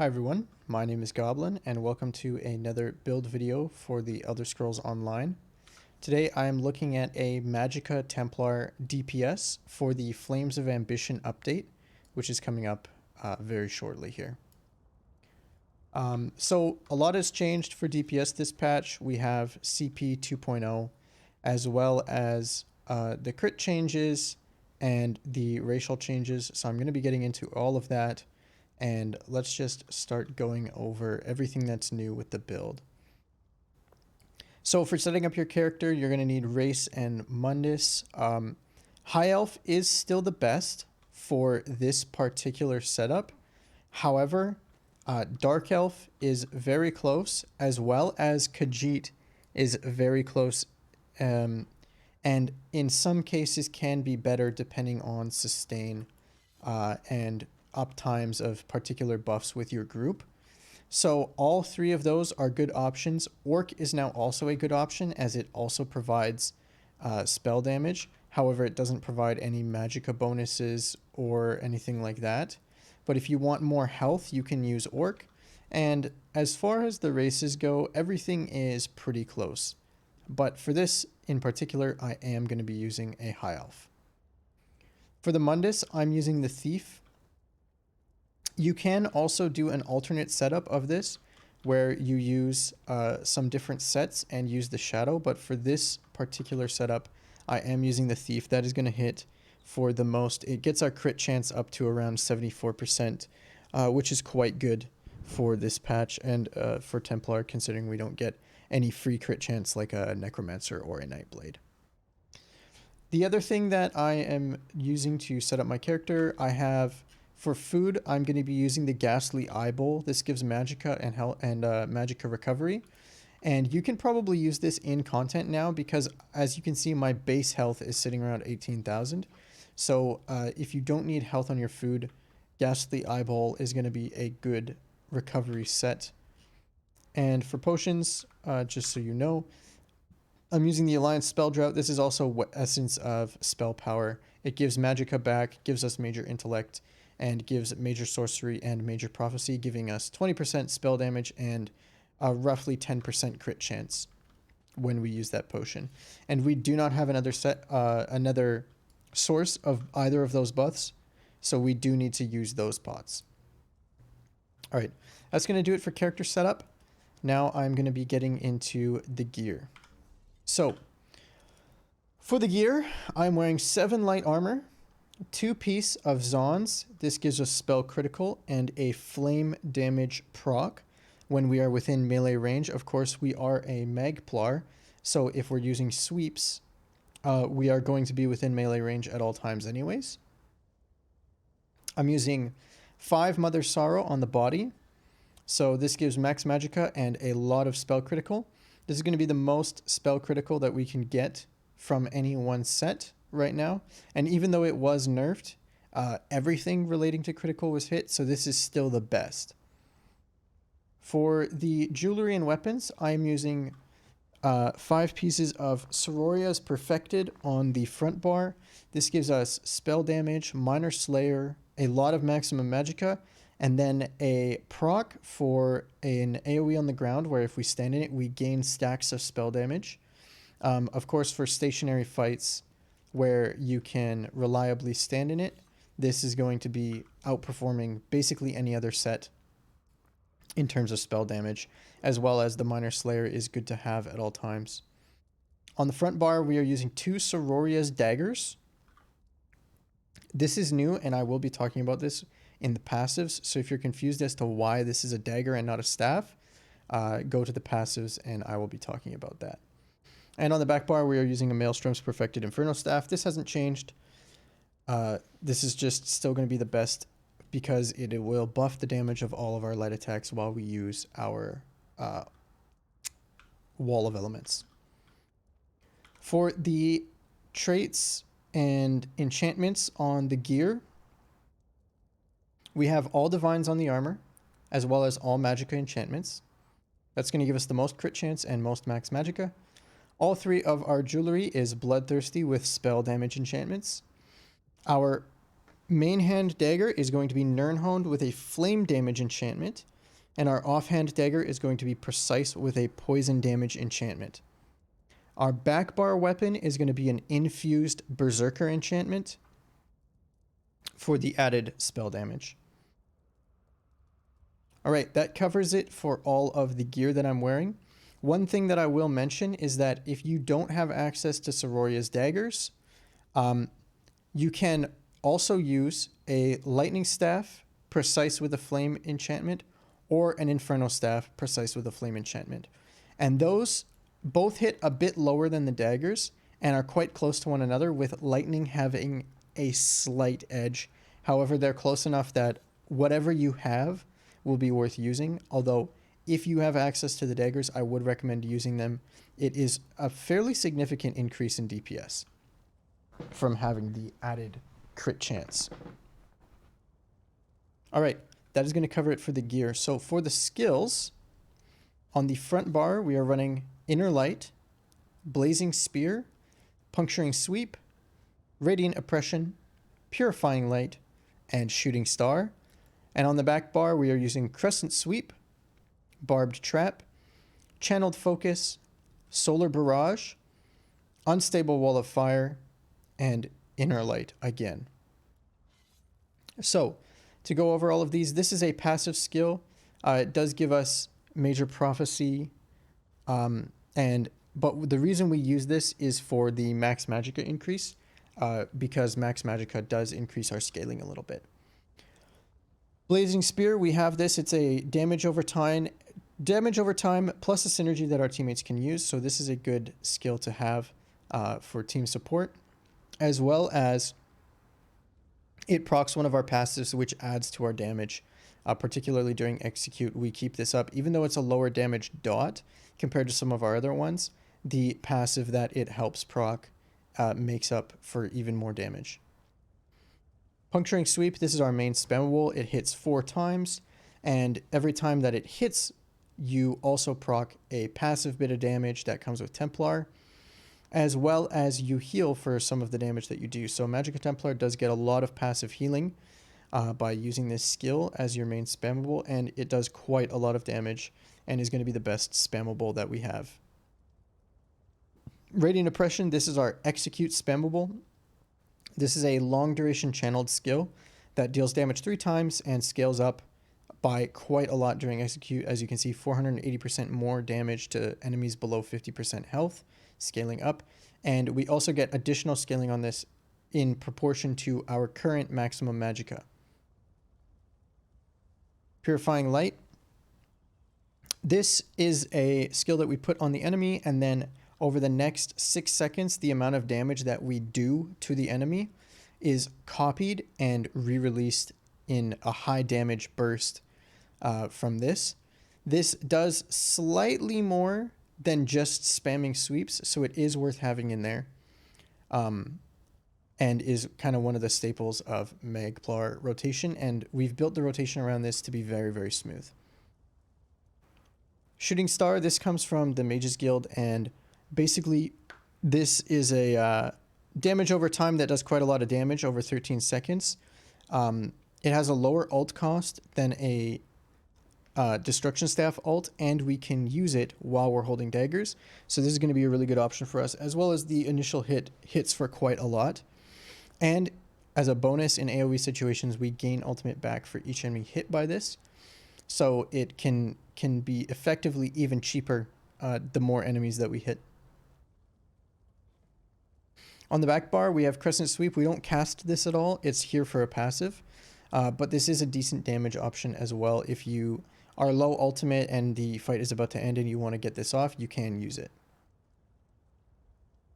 Hi everyone, my name is Goblin and welcome to another build video for the Elder Scrolls Online. Today I am looking at a Magicka Templar DPS for the Flames of Ambition update, which is coming up very shortly here. So a lot has changed for DPS this patch. We have CP 2.0 as well as the crit changes and the racial changes, so I'm going to be getting into all of that. And let's just start going over everything that's new with the build. So for setting up your character, you're going to need Race and Mundus. High Elf is still the best for this particular setup. However, Dark Elf is very close, as well as Khajiit is very close, and in some cases can be better depending on sustain and up times of particular buffs with your group. So all three of those are good options. Orc is now also a good option as it also provides spell damage. However, it doesn't provide any magicka bonuses or anything like that. But if you want more health, you can use Orc. And as far as the races go, everything is pretty close. But for this in particular, I am going to be using a High Elf. For the Mundus, I'm using the Thief. You can also do an alternate setup of this where you use some different sets and use the shadow, but for this particular setup, I am using the Thief. That is going to hit for the most. It gets our crit chance up to around 74%, which is quite good for this patch and for Templar, considering we don't get any free crit chance like a Necromancer or a Nightblade. The other thing that I am using to set up my character, I have... For food, I'm going to be using the Ghastly Eye Bowl. This gives Magicka and Magicka recovery. And you can probably use this in content now because, as you can see, my base health is sitting around 18,000. So if you don't need health on your food, Ghastly Eye Bowl is going to be a good recovery set. And for potions, just so you know, I'm using the Alliance Spell Drought. This is also Essence of Spell Power. It gives Magicka back, gives us Major Intellect, and gives Major Sorcery and Major Prophecy, giving us 20% spell damage and a roughly 10% crit chance when we use that potion. And we do not have another source of either of those buffs, so we do need to use those pots. All right, that's going to do it for character setup. Now I'm going to be getting into the gear. So, for the gear, I'm wearing 7 light armor, 2 piece of Zaan's. This gives us spell critical and a flame damage proc when we are within melee range. Of course, we are a Magplar, so if we're using sweeps, we are going to be within melee range at all times anyways. I'm using 5 Mother Sorrow on the body, so this gives max Magicka and a lot of spell critical. This is going to be the most spell critical that we can get from any one set right now, and even though it was nerfed, everything relating to critical was hit, so this is still the best. For the jewelry and weapons, I'm using 5 pieces of Siroria's Perfected on the front bar. This gives us spell damage, Minor Slayer, a lot of maximum Magicka, and then a proc for an AoE on the ground where if we stand in it, we gain stacks of spell damage. Of course, for stationary fights where you can reliably stand in it, this is going to be outperforming basically any other set in terms of spell damage, as well as the Minor Slayer is good to have at all times. On the front bar, we are using 2 Siroria's Daggers. This is new, and I will be talking about this in the passives, so if you're confused as to why this is a dagger and not a staff, go to the passives and I will be talking about that. And on the back bar, we are using a Maelstrom's Perfected Inferno Staff. This hasn't changed. This is just still going to be the best because it will buff the damage of all of our light attacks while we use our Wall of Elements. For the traits and enchantments on the gear, we have all Divines on the armor, as well as all Magicka enchantments. That's going to give us the most crit chance and most max Magicka. All 3 of our jewelry is bloodthirsty with spell damage enchantments. Our main hand dagger is going to be nirnhoned with a flame damage enchantment, and our offhand dagger is going to be precise with a poison damage enchantment. Our back bar weapon is going to be an infused berserker enchantment for the added spell damage. All right, that covers it for all of the gear that I'm wearing. One thing that I will mention is that if you don't have access to Siroria's daggers, you can also use a lightning staff precise with a flame enchantment or an inferno staff precise with a flame enchantment. And those both hit a bit lower than the daggers and are quite close to one another, with lightning having a slight edge. However, they're close enough that whatever you have will be worth using. Although if you have access to the daggers, I would recommend using them. It is a fairly significant increase in DPS from having the added crit chance. All right, that is going to cover it for the gear. So for the skills, on the front bar, we are running Inner Light, Blazing Spear, Puncturing Sweep, Radiant Oppression, Purifying Light, and Shooting Star. And on the back bar, we are using Crescent Sweep, Barbed Trap, Channeled Focus, Solar Barrage, Unstable Wall of Fire, and Inner Light again. So, to go over all of these, this is a passive skill. It does give us Major Prophecy, but the reason we use this is for the Max Magicka increase, because Max Magicka does increase our scaling a little bit. Blazing Spear, we have this. It's a damage over time plus a synergy that our teammates can use. So this is a good skill to have for team support, as well as it procs one of our passives, which adds to our damage, particularly during execute. We keep this up, even though it's a lower damage dot compared to some of our other ones. The passive that it helps proc makes up for even more damage. Puncturing Sweep, this is our main spammable. It hits 4 times, and every time that it hits, you also proc a passive bit of damage that comes with Templar, as well as you heal for some of the damage that you do. So Magicka Templar does get a lot of passive healing by using this skill as your main spammable, and it does quite a lot of damage and is going to be the best spammable that we have. Radiant Oppression, this is our execute spammable. This is a long duration channeled skill that deals damage 3 times and scales up by quite a lot during execute. As you can see, 480% more damage to enemies below 50% health, scaling up. And we also get additional scaling on this in proportion to our current maximum magicka. Purifying Light. This is a skill that we put on the enemy, and then over the next 6 seconds, the amount of damage that we do to the enemy is copied and re-released in a high damage burst from this. This does slightly more than just spamming sweeps, so it is worth having in there, and is kind of one of the staples of Magplar rotation, and we've built the rotation around this to be very, very smooth. Shooting Star, this comes from the Mages Guild, and basically this is a damage over time that does quite a lot of damage over 13 seconds. It has a lower ult cost than a Destruction Staff ult, and we can use it while we're holding daggers. So this is going to be a really good option for us, as well as the initial hits for quite a lot. And as a bonus in AoE situations, we gain ultimate back for each enemy hit by this. So it can be effectively even cheaper the more enemies that we hit. On the back bar, we have Crescent Sweep. We don't cast this at all. It's here for a passive. But this is a decent damage option as well. If you are low ultimate and the fight is about to end and you want to get this off, you can use it.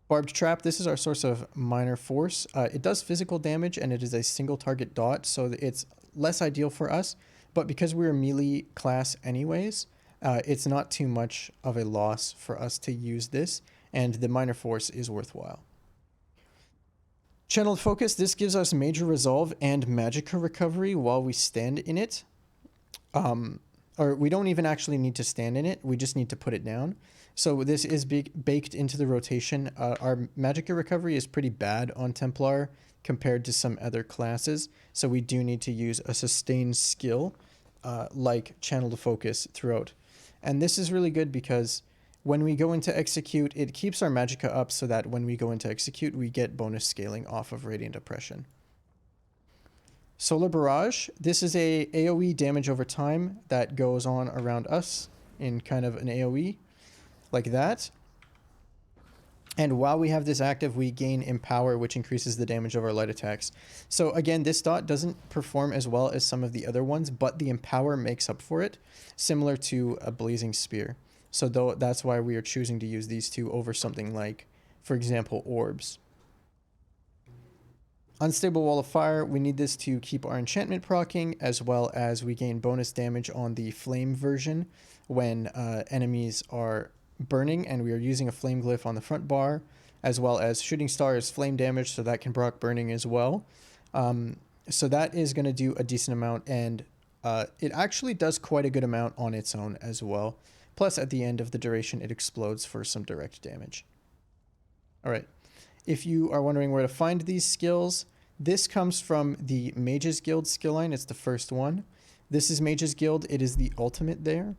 Barbed Trap, this is our source of minor force. It does physical damage and it is a single target dot, so it's less ideal for us. But because we're a melee class anyways, it's not too much of a loss for us to use this, and the minor force is worthwhile. Channeled Focus, this gives us Major Resolve and Magicka Recovery while we stand in it. or we don't even actually need to stand in it. We just need to put it down. So this is baked into the rotation. Our Magicka recovery is pretty bad on Templar compared to some other classes. So we do need to use a sustained skill like Channel to Focus throughout. And this is really good because when we go into execute, it keeps our Magicka up so that when we go into execute, we get bonus scaling off of Radiant Oppression. Solar Barrage. This is a AoE damage over time that goes on around us in kind of an AoE like that. And while we have this active, we gain Empower, which increases the damage of our light attacks. So again, this dot doesn't perform as well as some of the other ones, but the Empower makes up for it, similar to a Blazing Spear. So that's why we are choosing to use these two over something like, for example, Orbs. Unstable Wall of Fire, we need this to keep our enchantment proccing, as well as we gain bonus damage on the flame version when enemies are burning, and we are using a flame glyph on the front bar, as well as Shooting Star is flame damage, so that can proc burning as well. So that is going to do a decent amount, and it actually does quite a good amount on its own as well. Plus, at the end of the duration, it explodes for some direct damage. All right. If you are wondering where to find these skills, this comes from the Mage's Guild skill line. It's the first one. This is Mage's Guild. It is the ultimate there.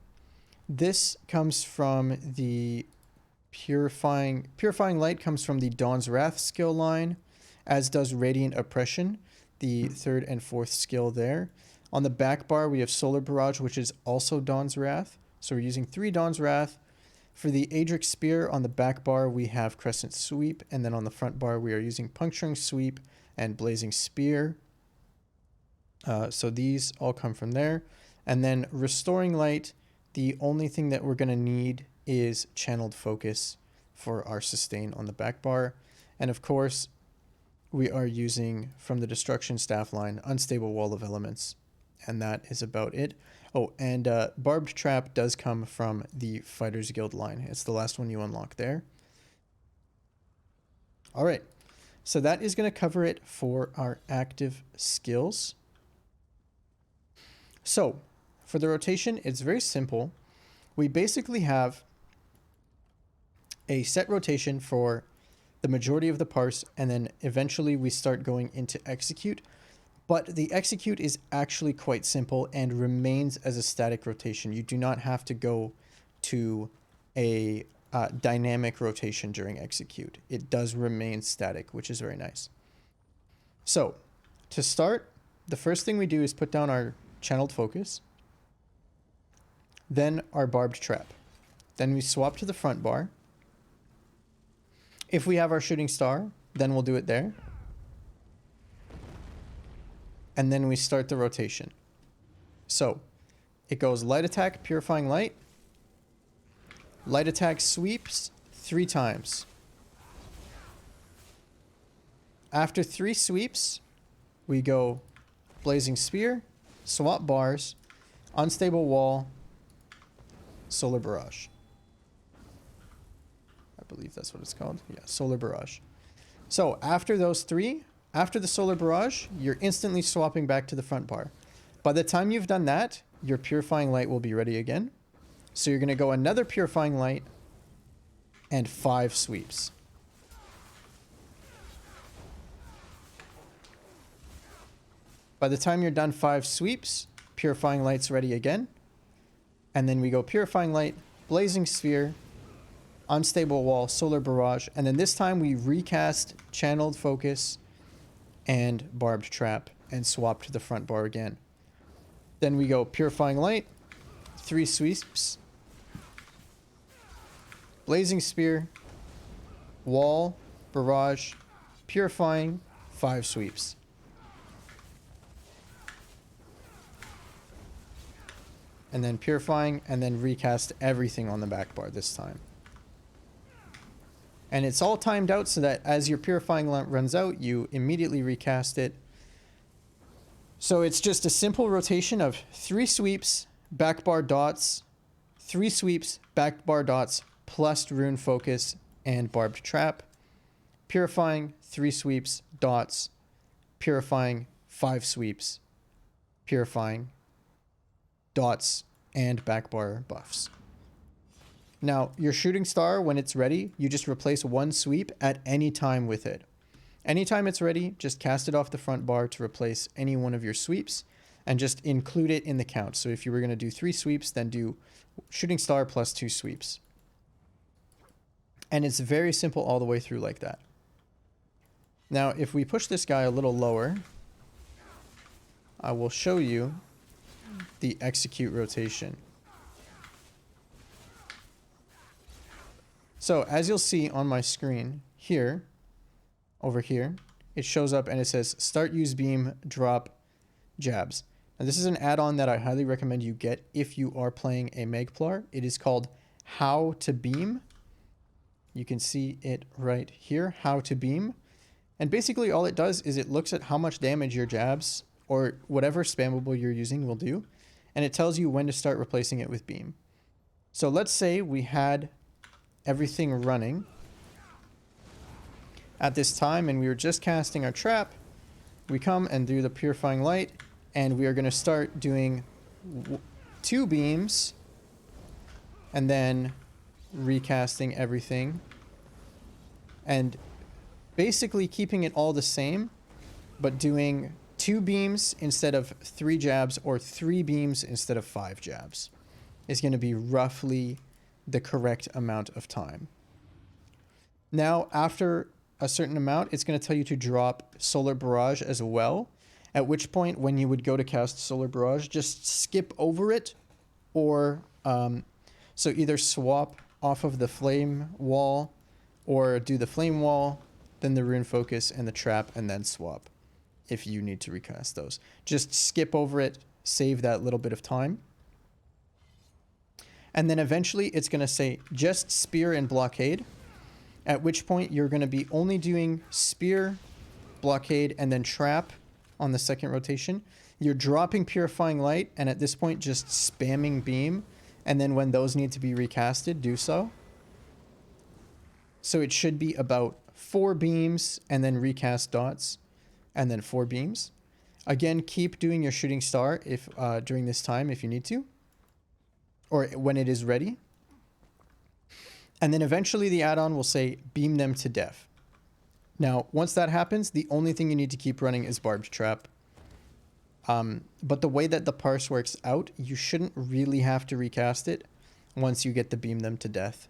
This comes from the Purifying Light comes from the Dawn's Wrath skill line, as does Radiant Oppression, the third and fourth skill there. On the back bar, we have Solar Barrage, which is also Dawn's Wrath. So we're using 3 Dawn's Wrath. For the Adric Spear, on the back bar, we have Crescent Sweep, and then on the front bar, we are using Puncturing Sweep and Blazing Spear. So these all come from there. And then Restoring Light, the only thing that we're going to need is Channeled Focus for our sustain on the back bar. And of course, we are using, from the Destruction Staff line, Unstable Wall of Elements. And that is about it. Oh, and Barbed Trap does come from the Fighters Guild line. It's the last one you unlock there. All right. So that is going to cover it for our active skills. So for the rotation, it's very simple. We basically have a set rotation for the majority of the parse, and then eventually we start going into execute. But the execute is actually quite simple and remains as a static rotation. You do not have to go to a dynamic rotation during execute. It does remain static, which is very nice. So to start, the first thing we do is put down our Channeled Focus, then our Barbed Trap. Then we swap to the front bar. If we have our Shooting Star, then we'll do it there. And then we start the rotation. So it goes Light Attack, Purifying Light. Light Attack sweeps 3 times. After 3 sweeps, we go Blazing Spear, swap bars, Unstable Wall, Solar Barrage. I believe that's what it's called. Yeah, Solar Barrage. So after those 3, after the Solar Barrage, you're instantly swapping back to the front bar. By the time you've done that, your Purifying Light will be ready again. So you're going to go another Purifying Light and 5 sweeps. By the time you're done 5 sweeps, Purifying Light's ready again. And then we go Purifying Light, Blazing Sphere, Unstable Wall, Solar Barrage, and then this time we recast Channeled Focus and Barbed Trap and swap to the front bar again. Then we go Purifying Light, 3 sweeps, Blazing Spear, Wall, Barrage, Purifying, 5 sweeps. And then Purifying, and then recast everything on the back bar this time. And it's all timed out so that as your Purifying runs out, you immediately recast it. So it's just a simple rotation of 3 sweeps, back bar dots, 3 sweeps, back bar dots, plus Rune Focus and Barbed Trap. Purifying, 3 sweeps, dots. Purifying, 5 sweeps. Purifying, dots, and backbar buffs. Now, your shooting star, when it's ready, you just replace one sweep at any time with it. Anytime it's ready, just cast it off the front bar to replace any one of your sweeps and just include it in the count. So if you were going to do 3 sweeps, then do shooting star plus 2 sweeps. And it's very simple all the way through like that. Now, if we push this guy a little lower, I will show you the execute rotation. So as you'll see on my screen here, over here, it shows up and it says start, use beam, drop, jabs. Now this is an add-on that I highly recommend you get if you are playing a Magplar. It is called How to Beam. You can see it right here, How to Beam. And basically all it does is it looks at how much damage your jabs or whatever spammable you're using will do. And it tells you when to start replacing it with beam. So let's say we had everything running at this time and we were just casting our trap. We come and do the Purifying Light and we are going to start doing 2 beams and then recasting everything and basically keeping it all the same, but doing 2 beams instead of 3 jabs or 3 beams instead of 5 jabs is going to be roughly the correct amount of time. Now, after a certain amount, it's going to tell you to drop Solar Barrage as well, at which point when you would go to cast Solar Barrage, just skip over it or so either swap off of the flame wall or do the flame wall, then the rune focus and the trap, and then swap if you need to recast those. Just skip over it, save that little bit of time. And then eventually it's going to say just spear and blockade, at which point you're going to be only doing spear, blockade, and then trap on the second rotation. You're dropping Purifying Light, and at this point just spamming beam, and then when those need to be recasted, do so. So it should be about 4 beams and then recast dots and then 4 beams. Again, keep doing your shooting star if during this time if you need to, or when it is ready. And then eventually the add-on will say beam them to death. Now, once that happens, the only thing you need to keep running is Barbed Trap. But the way that the parse works out, you shouldn't really have to recast it once you get the beam them to death.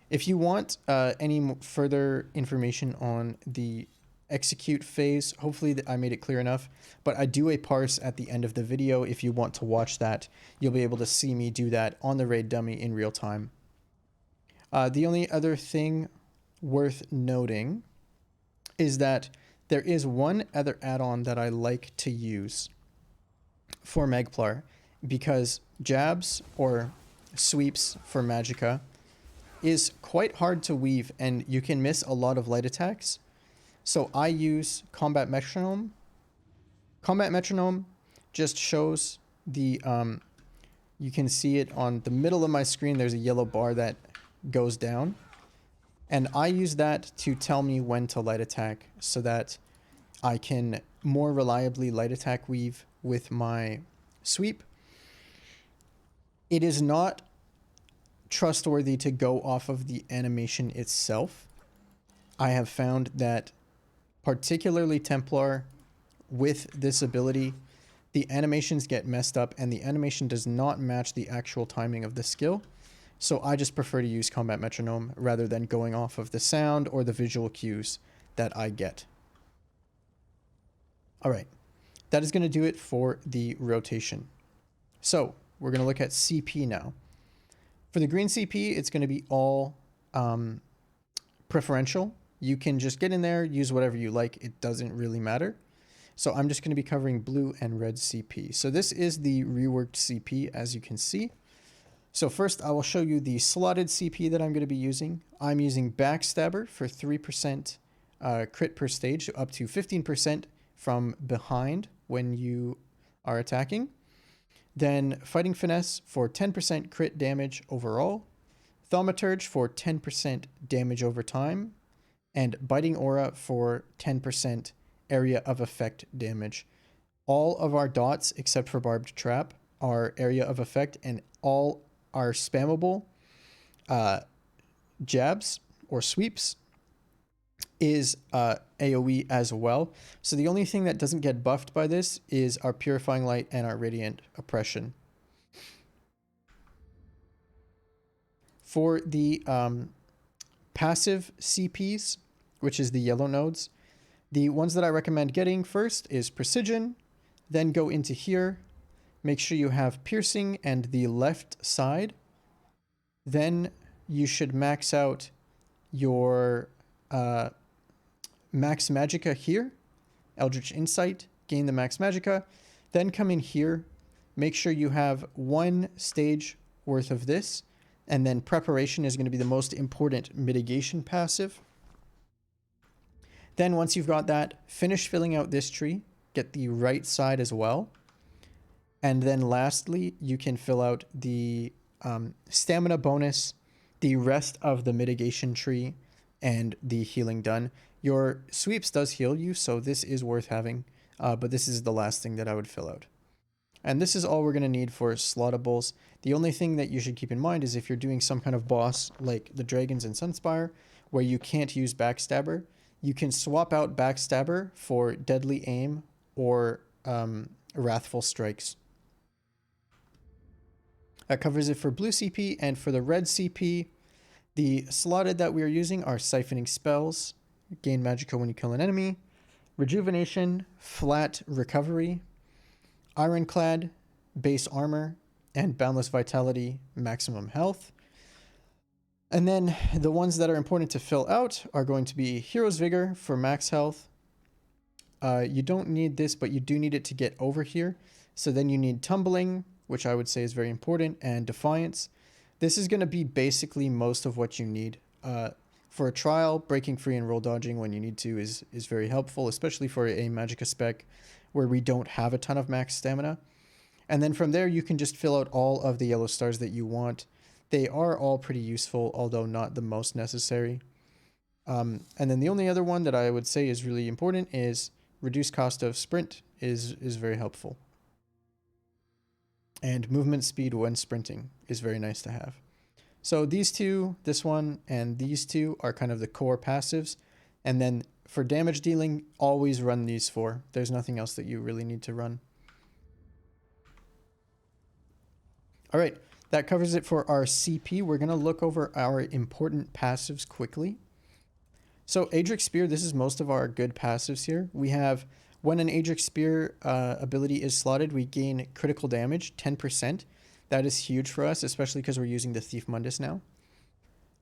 If you want any further information on the execute phase, hopefully I made it clear enough, but I do a parse at the end of the video. If you want to watch that, you'll be able to see me do that on the raid dummy in real time. The only other thing worth noting is that there is one other add-on that I like to use for Magplar, because jabs or sweeps for Magicka is quite hard to weave and you can miss a lot of light attacks. So I use Combat Metronome. Combat Metronome just shows the, you can see it on the middle of my screen, there's a yellow bar that goes down. And I use that to tell me when to light attack so that I can more reliably light attack weave with my sweep. It is not trustworthy to go off of the animation itself. I have found that particularly Templar with this ability, the animations get messed up and the animation does not match the actual timing of the skill. So I just prefer to use Combat Metronome rather than going off of the sound or the visual cues that I get. All right, that is going to do it for the rotation. So we're going to look at CP now. For the green CP, it's going to be all preferential. You can just get in there, use whatever you like. It doesn't really matter. So I'm just going to be covering blue and red CP. So this is the reworked CP, as you can see. So first, I will show you the slotted CP that I'm going to be using. I'm using Backstabber for 3% crit per stage, up to 15% from behind when you are attacking. Then Fighting Finesse for 10% crit damage overall. Thaumaturge for 10% damage over time. And Biting Aura for 10% area of effect damage. All of our dots, except for Barbed Trap, our area of effect, and all our spammable jabs or sweeps is AoE as well. So the only thing that doesn't get buffed by this is our Purifying Light and our Radiant Oppression. For the passive CPs, which is the yellow nodes, the ones that I recommend getting first is Precision, then go into here, make sure you have Piercing and the left side, then you should max out your Max Magicka here, Eldritch Insight, gain the Max Magicka, then come in here, make sure you have 1 stage worth of this, and then Preparation is going to be the most important mitigation passive. Then once you've got that, finish filling out this tree, get the right side as well, and then lastly, you can fill out the stamina bonus, the rest of the mitigation tree, and the healing done. Your sweeps does heal you, so this is worth having, but this is the last thing that I would fill out. And this is all we're going to need for slottables. The only thing that you should keep in mind is if you're doing some kind of boss like the Dragons in Sunspire, where you can't use Backstabber, you can swap out Backstabber for Deadly Aim or Wrathful Strikes. That covers it for blue CP, and for the red CP, the slotted that we are using are Siphoning Spells, gain Magicka when you kill an enemy, Rejuvenation, Flat Recovery, Ironclad, Base Armor, and Boundless Vitality, Maximum Health. And then the ones that are important to fill out are going to be Hero's Vigor for max health. You don't need this, but you do need it to get over here. So then you need Tumbling, which I would say is very important, and Defiance. This is going to be basically most of what you need. For a trial, breaking free and roll dodging when you need to is very helpful, especially for a Magicka spec where we don't have a ton of max stamina. And then from there, you can just fill out all of the yellow stars that you want. They are all pretty useful, although not the most necessary. And then the only other one that I would say is really important is reduced cost of sprint is very helpful. And movement speed when sprinting is very nice to have. So these two, this one, and these two are kind of the core passives. And then for damage dealing, always run these 4. There's nothing else that you really need to run. All right, that covers it for our CP. We're going to look over our important passives quickly. So Adric Spear, this is most of our good passives here. We have, when an Adric Spear ability is slotted, we gain critical damage, 10%. That is huge for us, especially because we're using the Thief Mundus now.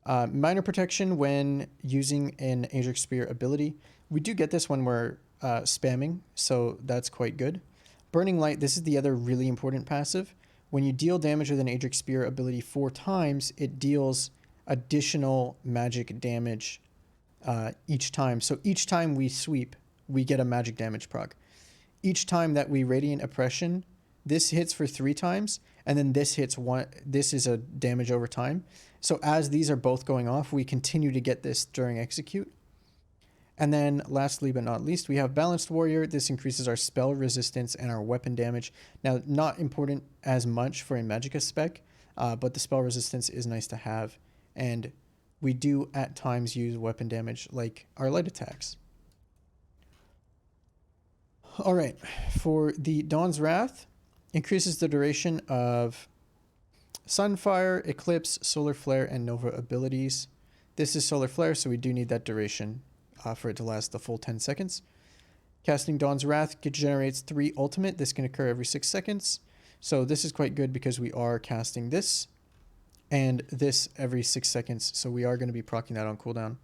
Minor Protection when using an Adric Spear ability. We do get this when we're spamming, so that's quite good. Burning Light, this is the other really important passive. When you deal damage with an Adric Spear ability 4 times, it deals additional magic damage each time. So each time we sweep, we get a magic damage proc. Each time that we Radiant Oppression, this hits for 3 times, and then this hits 1. This is a damage over time. So as these are both going off, we continue to get this during execute. And then lastly but not least, we have Balanced Warrior. This increases our spell resistance and our weapon damage. Now, not important as much for a Magicka spec, but the spell resistance is nice to have. And we do at times use weapon damage like our light attacks. All right, for the Dawn's Wrath, increases the duration of Sunfire, Eclipse, Solar Flare, and Nova abilities. This is Solar Flare, so we do need that duration for it to last the full 10 seconds. Casting Dawn's Wrath generates 3 ultimate. This can occur every 6 seconds. So this is quite good because we are casting this and this every 6 seconds. So we are going to be proccing that on cooldown.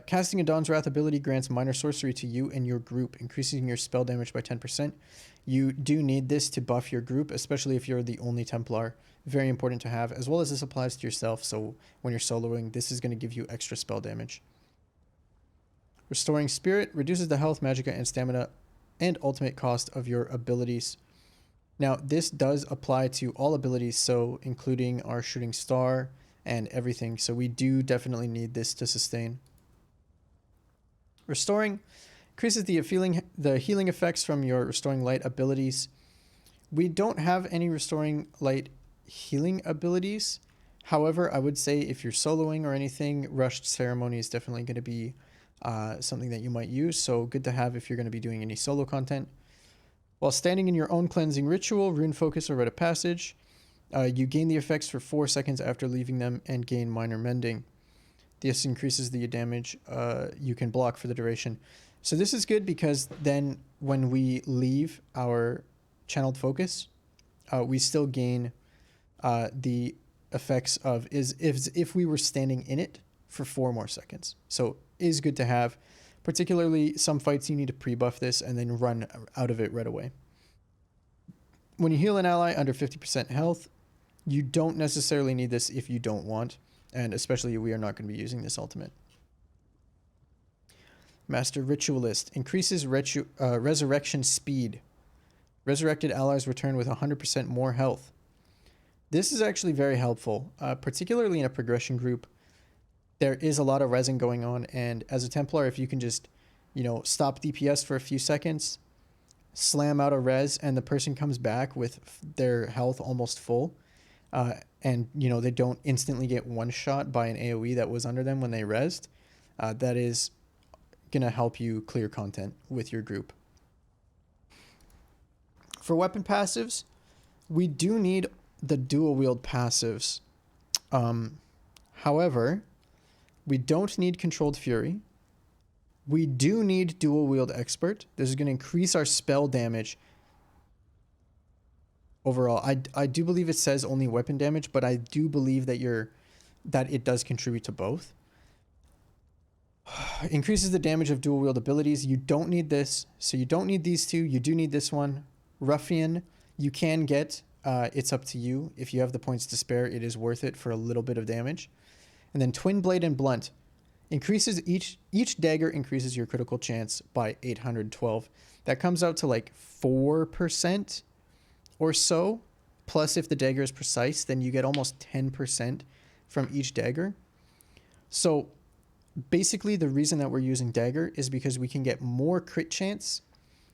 Casting a Dawn's Wrath ability grants minor sorcery to you and your group, increasing your spell damage by 10%. You do need this to buff your group, especially if you're the only Templar. Very important to have, as well as this applies to yourself, so when you're soloing, this is going to give you extra spell damage. Restoring Spirit reduces the health, magicka, and stamina and ultimate cost of your abilities. Now, this does apply to all abilities, so including our Shooting Star and everything, so we do definitely need this to sustain. Restoring increases the healing effects from your Restoring Light abilities. We don't have any restoring light healing abilities. However, I would say if you're soloing or anything, Rushed Ceremony is definitely going to be something that you might use. So good to have if you're going to be doing any solo content. While standing in your own cleansing ritual, Rune Focus, or Rite of Passage, you gain the effects for 4 seconds after leaving them and gain minor mending. This increases the damage you can block for the duration. So this is good because then when we leave our channeled focus, we still gain the effects of if we were standing in it for 4 more seconds. So is good to have. Particularly some fights you need to pre-buff this and then run out of it right away. When you heal an ally under 50% health, you don't necessarily need this if you don't want, and especially we are not going to be using this ultimate. Master Ritualist increases resurrection speed. Resurrected allies return with 100% more health. This is actually very helpful, particularly in a progression group. There is a lot of resin going on, and as a Templar, if you can just, stop DPS for a few seconds, slam out a res, and the person comes back with their health almost full, and, they don't instantly get one-shot by an AoE that was under them when they rezzed, that is going to help you clear content with your group. For weapon passives, we do need the dual-wield passives. However, we don't need Controlled Fury. We do need Dual Wield Expert. This is going to increase our spell damage overall. I do believe it says only weapon damage, but I do believe that it does contribute to both. Increases the damage of dual wield abilities. You don't need this, so you don't need these two. You do need this one. Ruffian, you can get. It's up to you. If you have the points to spare, it is worth it for a little bit of damage. And then Twin Blade and Blunt increases each dagger increases your critical chance by 812. That comes out to like 4% or so. Plus, if the dagger is precise, then you get almost 10% from each dagger. So basically, the reason that we're using dagger is because we can get more crit chance,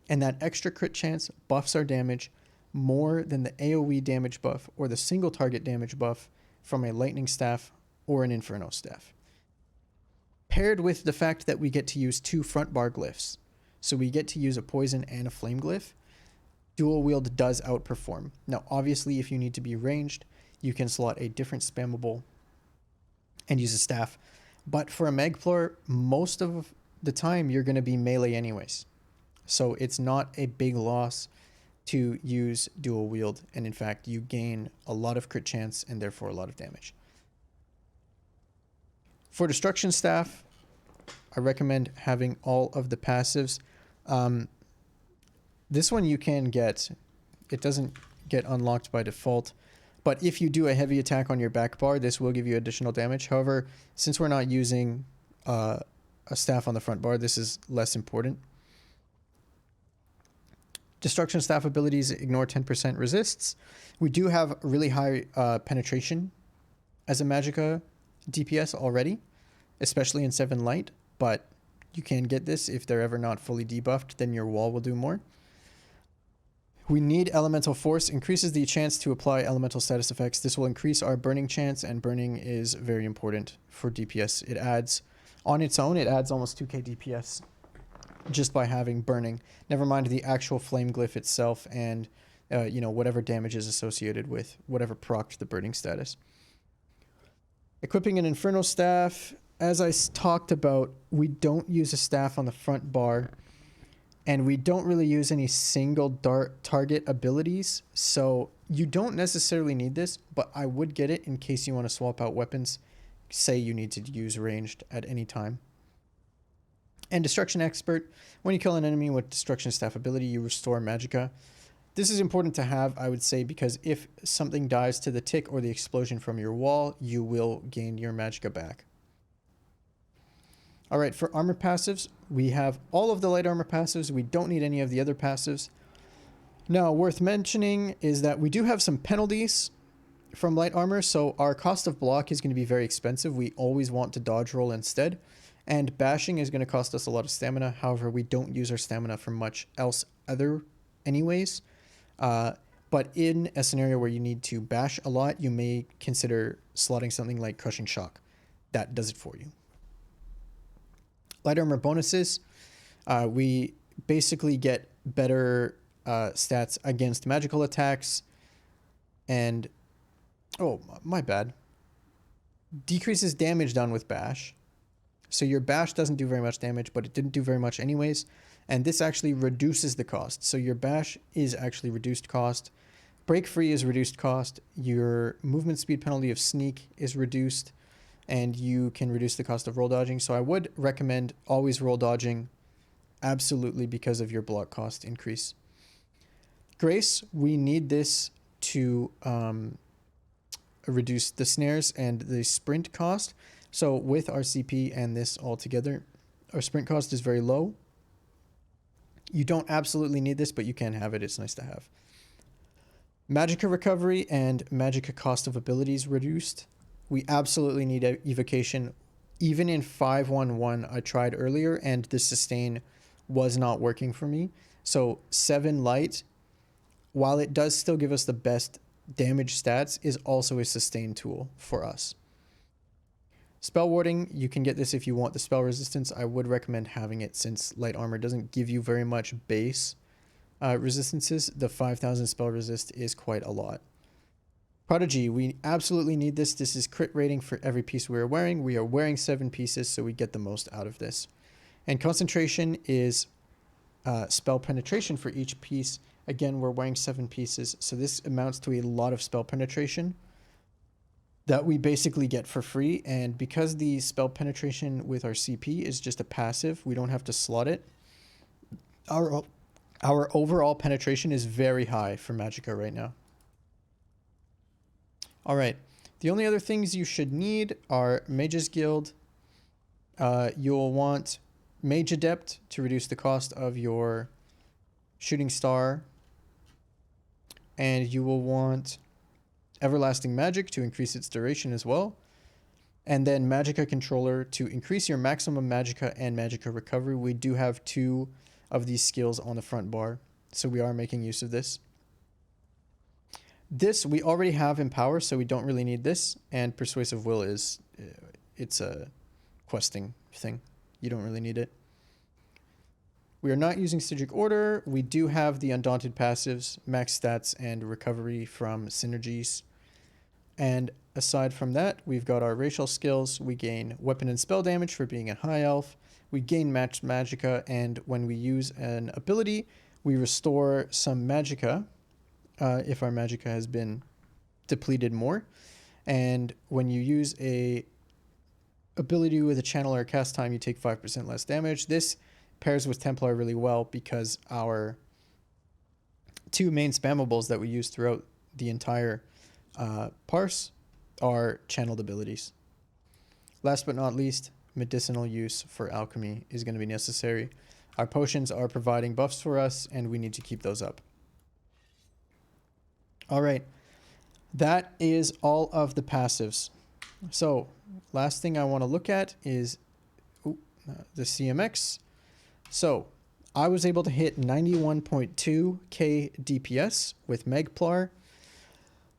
and that extra crit chance buffs our damage more than the AoE damage buff or the single target damage buff from a lightning staff or an inferno staff. Paired with the fact that we get to use 2 front bar glyphs. So we get to use a poison and a flame glyph. Dual wield does outperform. Now, obviously, if you need to be ranged, you can slot a different spammable and use a staff. But for a Magplar, most of the time, you're going to be melee anyways. So it's not a big loss to use dual wield. And in fact, you gain a lot of crit chance and therefore a lot of damage. For Destruction Staff, I recommend having all of the passives. This one you can get. It doesn't get unlocked by default. But if you do a heavy attack on your back bar, this will give you additional damage. However, since we're not using a staff on the front bar, this is less important. Destruction Staff abilities ignore 10% resists. We do have really high penetration as a Magicka DPS already, especially in 7 light, but you can get this if they're ever not fully debuffed, then your wall will do more. We need Elemental Force, increases the chance to apply elemental status effects. This will increase our burning chance, and burning is very important for DPS. It adds, on its own, it adds almost 2k DPS just by having burning. Never mind the actual flame glyph itself and, whatever damage is associated with whatever procced the burning status. Equipping an Inferno Staff. As I talked about, we don't use a staff on the front bar, and we don't really use any single dart target abilities, so you don't necessarily need this, but I would get it in case you want to swap out weapons. Say you need to use ranged at any time. And Destruction Expert. When you kill an enemy with Destruction Staff ability, you restore Magicka. This is important to have, I would say, because if something dies to the tick or the explosion from your wall, you will gain your Magicka back. Alright, for armor passives, we have all of the light armor passives. We don't need any of the other passives. Now, worth mentioning is that we do have some penalties from light armor, so our cost of block is going to be very expensive. We always want to dodge roll instead. And bashing is going to cost us a lot of stamina. However, we don't use our stamina for much else other anyways. But in a scenario where you need to bash a lot, you may consider slotting something like Crushing Shock. That does it for you. Light armor bonuses. We basically get better stats against magical attacks. And, oh, my bad. Decreases damage done with bash. So your bash doesn't do very much damage, but it didn't do very much anyways. And this actually reduces the cost. So your bash is actually reduced cost. Break free is reduced cost. Your movement speed penalty of sneak is reduced. And you can reduce the cost of roll dodging. So I would recommend always roll dodging. Absolutely, because of your block cost increase. Grace, we need this to reduce the snares and the sprint cost. So with our CP and this all together, our sprint cost is very low. You don't absolutely need this, but you can have it. It's nice to have. Magicka recovery and Magicka cost of abilities reduced. We absolutely need evocation. Even in 5-1-1, I tried earlier, and the sustain was not working for me. So 7 light, while it does still give us the best damage stats, is also a sustain tool for us. Spell warding, you can get this if you want the spell resistance. I would recommend having it since light armor doesn't give you very much base resistances. The 5000 spell resist is quite a lot. Prodigy, we absolutely need this. This is crit rating for every piece we are wearing. We are wearing 7 pieces, so we get the most out of this. And concentration is spell penetration for each piece. Again, we're wearing 7 pieces, so this amounts to a lot of spell penetration that we basically get for free. And because the spell penetration with our CP is just a passive, we don't have to slot it. Our overall penetration is very high for Magicka right now. All right, the only other things you should need are Mage's Guild. You'll want Mage Adept to reduce the cost of your Shooting Star. And you will want Everlasting Magic to increase its duration as well. And then Magicka Controller to increase your maximum Magicka and Magicka Recovery. We do have 2 of these skills on the front bar, so we are making use of this. This we already have in Power, so we don't really need this. And Persuasive Will is, it's a questing thing. You don't really need it. We are not using Stygic Order. We do have the Undaunted passives, max stats, and recovery from synergies. And aside from that, we've got our racial skills. We gain weapon and spell damage for being a high elf. We gain matched Magicka, and when we use an ability, we restore some Magicka if our Magicka has been depleted more. And when you use a ability with a channel or a cast time, you take 5% less damage. This pairs with Templar really well because our 2 main spammables that we use throughout the entire Parse are channeled abilities. Last but not least, medicinal use for alchemy is going to be necessary. Our potions are providing buffs for us, and we need to keep those up. All right, that is all of the passives. So last thing I want to look at is the CMX. So I was able to hit 91.2k DPS with Magplar.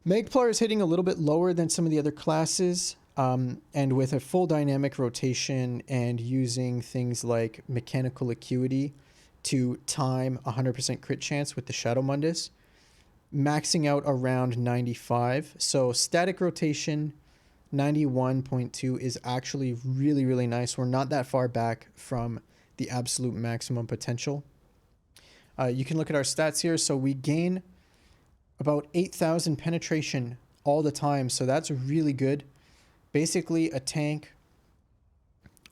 Magplar is hitting a little bit lower than some of the other classes, and with a full dynamic rotation and using things like mechanical acuity to time 100% crit chance with the Shadow Mundus, maxing out around 95. So static rotation 91.2 is actually really, really nice. We're not that far back from the absolute maximum potential. You can look at our stats here. So we gain about 8,000 penetration all the time. So that's really good. Basically a tank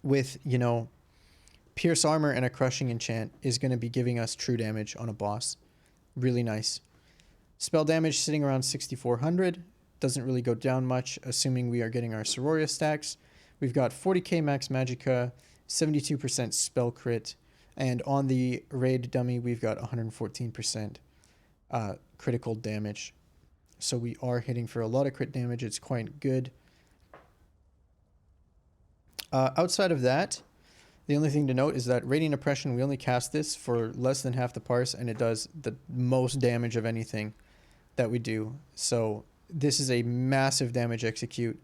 with, you know, pierce armor and a crushing enchant is going to be giving us true damage on a boss. Really nice. Spell damage sitting around 6,400. Doesn't really go down much, assuming we are getting our Siroria stacks. We've got 40k max Magicka, 72% spell crit, and on the raid dummy, we've got 114% critical damage. So we are hitting for a lot of crit damage. It's quite good. Outside of that, the only thing to note is that Radiant Oppression, we only cast this for less than half the parse, and it does the most damage of anything that we do. So this is a massive damage execute,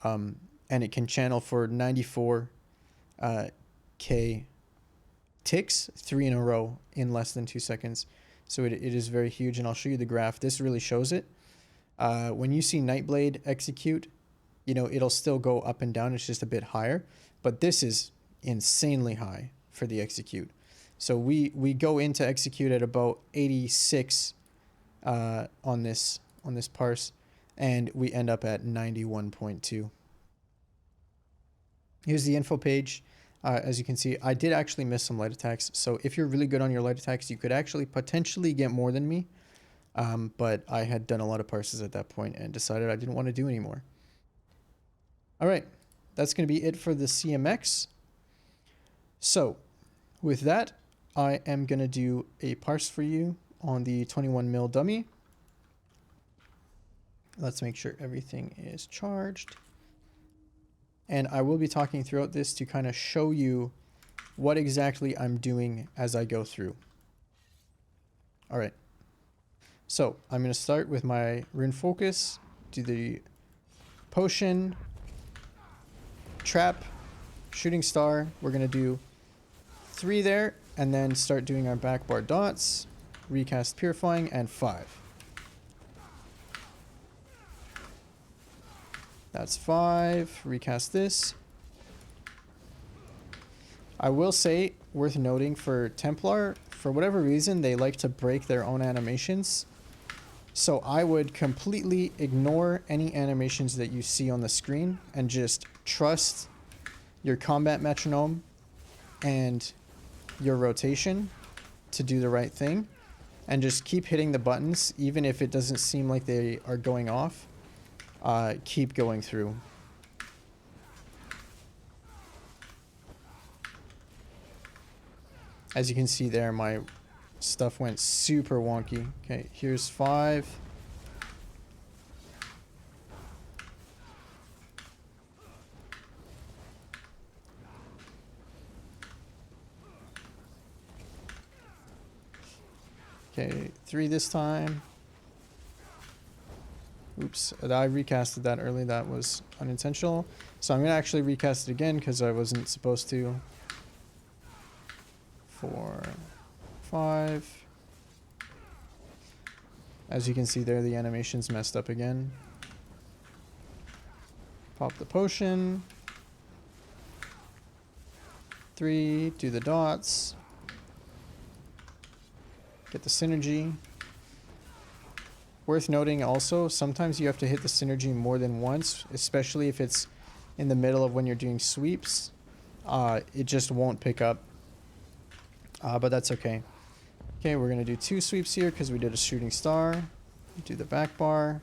and it can channel for 94 K ticks, 3 in a row in less than 2 seconds. So it is very huge, and I'll show you the graph. This really shows it. When you see Nightblade execute, you know, it'll still go up and down. It's just a bit higher, but this is insanely high for the execute. So we go into execute at about 86 on this parse, and we end up at 91.2. Here's the info page. As you can see, I did actually miss some light attacks. So if you're really good on your light attacks, you could actually potentially get more than me. But I had done a lot of parses at that point and decided I didn't want to do anymore. All right, that's going to be it for the CMX. So with that, I am going to do a parse for you on the 21 mil dummy. Let's make sure everything is charged. And I will be talking throughout this to kind of show you what exactly I'm doing as I go through. All right. So I'm going to start with my rune focus, do the potion, trap, shooting star. We're going to do 3 there, and then start doing our back bar dots, recast purifying, and 5. That's 5. Recast this. I will say, worth noting for Templar, for whatever reason, they like to break their own animations. So I would completely ignore any animations that you see on the screen and just trust your combat metronome and your rotation to do the right thing, and just keep hitting the buttons even if it doesn't seem like they are going off. Keep going through. As you can see there, my stuff went super wonky. Okay, here's 5. Okay, 3 this time. Oops, I recasted that early. That was unintentional. So I'm going to actually recast it again because I wasn't supposed to. 4, 5. As you can see there, the animation's messed up again. Pop the potion. 3, do the dots. Get the synergy. Worth noting also, sometimes you have to hit the synergy more than once, especially if it's in the middle of when you're doing sweeps. It just won't pick up. But that's okay. Okay, we're going to do 2 sweeps here because we did a shooting star. Do the back bar.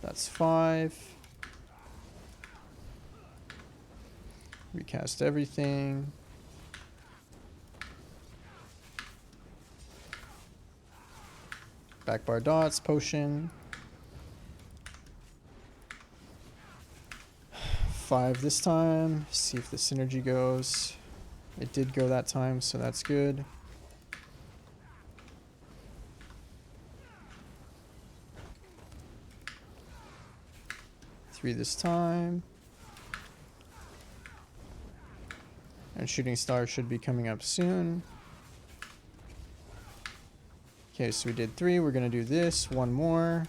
That's 5. Recast everything. Back bar dots, potion. 5 this time. See if the synergy goes. It did go that time, so that's good. Three this time. And shooting star should be coming up soon. Okay, so we did 3. We're going to do this. 1 more.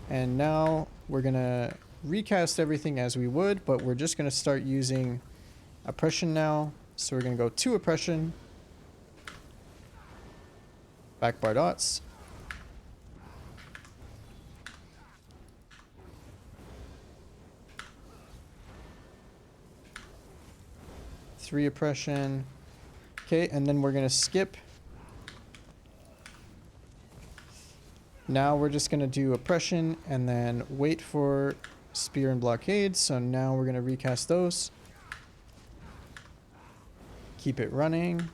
And now we're going to recast everything as we would, but we're just going to start using oppression now. So we're going to go 2 oppression. Back bar dots. Three oppression. Okay, and then we're going to skip. Now we're just going to do oppression and then wait for spear and blockade. So now we're going to recast those. Keep it running.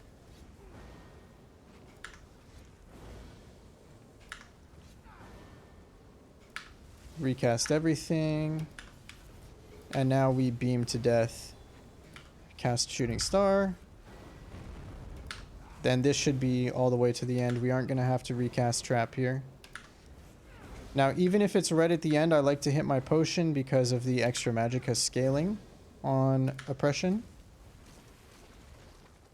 Recast everything. And now we beam to death. cast Shooting Star. Then this should be all the way to the end. We aren't going to have to recast Trap here. Now, even if it's red at the end, I like to hit my potion because of the extra Magicka scaling on Oppression.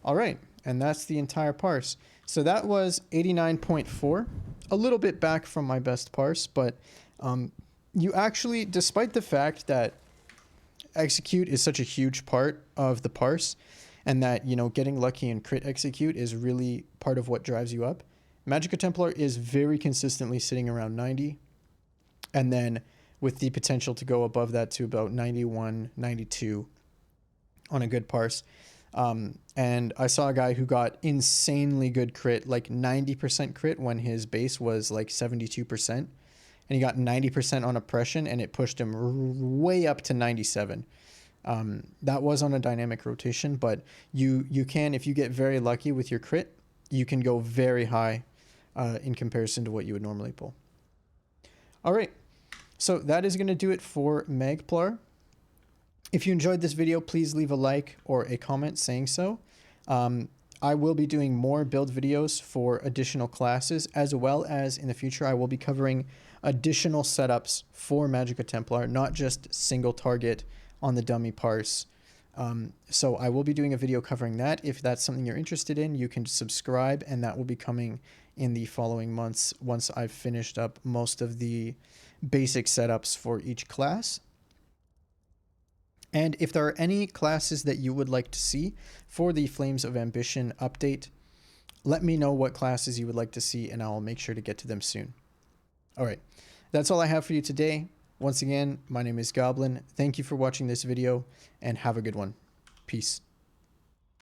Alright, and that's the entire Parse. So that was 89.4. A little bit back from my best Parse, but you actually, despite the fact that execute is such a huge part of the Parse, and that, you know, getting lucky and crit execute is really part of what drives you up, Magicka Templar is very consistently sitting around 90, and then with the potential to go above that to about 91, 92 on a good Parse. And I saw a guy who got insanely good crit, like 90% crit when his base was like 72%. And he got 90% on Oppression, and it pushed him way up to 97. That was on a dynamic rotation, but you can, if you get very lucky with your crit, you can go very high in comparison to what you would normally pull. All right, so that is going to do it for Magplar. If you enjoyed this video, please leave a like or a comment saying so. I will be doing more build videos for additional classes, as well as in the future I will be covering additional setups for Magicka Templar, not just single target on the dummy Parse. So I will be doing a video covering that. If that's something you're interested in, you can subscribe, and that will be coming in the following months once I've finished up most of the basic setups for each class. And if there are any classes that you would like to see for the Flames of Ambition update, let me know what classes you would like to see, and I'll make sure to get to them soon. All right, that's all I have for you today. Once again, my name is Goblin. Thank you for watching this video, and have a good one. Peace.